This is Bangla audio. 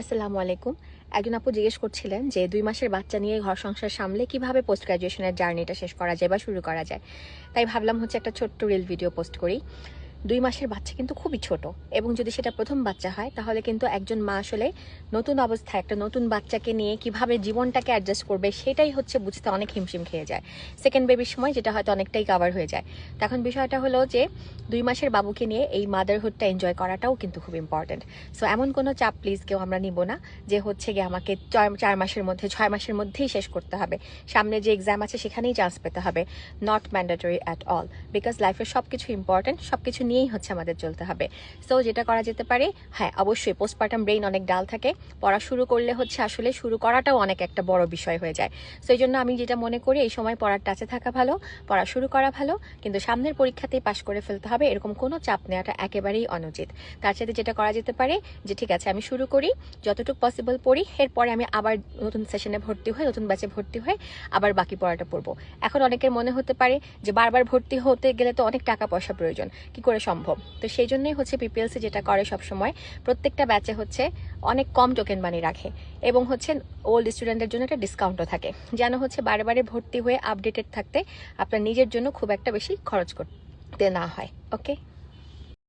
আসসালামু আলাইকুম। একজন আপু জিজ্ঞেস করছিলেন যে ২ মাসের বাচ্চা নিয়ে ঘর সংসার সামলে কিভাবে পোস্ট গ্র্যাজুয়েশনের জার্নিটা শেষ করা যায় বা শুরু করা যায়। তাই ভাবলাম একটা ছোট্ট রিল ভিডিও পোস্ট করি। ২ মাসের বাচ্চা কিন্তু খুবই ছোট, এবং যদি সেটা প্রথম বাচ্চা হয় তাহলে কিন্তু একজন মা আসলে নতুন অবস্থায় একটা নতুন বাচ্চাকে নিয়ে কিভাবে জীবনটাকে অ্যাডজাস্ট করবে সেটাই বুঝতে অনেক হিমশিম খেয়ে যায়। সেকেন্ড বেবির সময় যেটা হয়তো অনেকটাই কভার হয়ে যায়। এখন বিষয়টা হলো যে ২ মাসের বাবুকে নিয়ে এই মাদারহুডটা এনজয় করাটাও কিন্তু খুব ইম্পর্টেন্ট। সো এমন কোনো চাপ প্লিজ কেউ আমরা নিব না যে গিয়ে আমাকে ৪ মাসের মধ্যে ৬ মাসের মধ্যেই শেষ করতে হবে, সামনে যে এক্সাম আছে সেখানেই চান্স পেতে হবে। Not mandatory at all, because লাইফের সব কিছু ইম্পর্টেন্ট, সব কিছু নিয়েই আমাদের চলতে হবে। সো যেটা করা যেতে পারে, হ্যাঁ অবশ্যই পোস্টপার্টাম ব্রেইন অনেক ডাল থাকে, পড়া শুরু করলে আসলে শুরু করাটাও অনেক একটা বড় বিষয় হয়ে যায়। সো এই জন্য আমি যেটা মনে করি, এই সময় পড়ার টাচে থাকা ভালো, পড়া শুরু করা ভালো, কিন্তু সামনের পরীক্ষাতেই পাশ করে ফেলতে হবে এরকম কোনো চাপ নেওয়াটা একেবারেই অনুচিত। তার সাথে যেটা করা যেতে পারে যে ঠিক আছে আমি শুরু করি, যতটুকু পসিবল পড়ি, এরপরে আমি আবার নতুন সেশনে ভর্তি হয়ে নতুন ব্যাচে ভর্তি হয়ে আবার বাকি পড়াটা পড়বো। এখন অনেকের মনে হতে পারে যে বারবার ভর্তি হতে গেলে তো অনেক টাকা পয়সা প্রয়োজন, কি করে সম্ভব? তো সেই জন্যই পিপিএলসি যেটা করে সবসময় প্রত্যেকটা ব্যাচে অনেক কম টোকেন মানি রাখে, এবং ওল্ড স্টুডেন্টের জন্য একটা ডিসকাউন্টও থাকে, যেন বারে বারে ভর্তি হয়ে আপডেটেড থাকতে আপনার নিজের জন্য খুব একটা বেশি খরচ করতে না হয়। ওকে।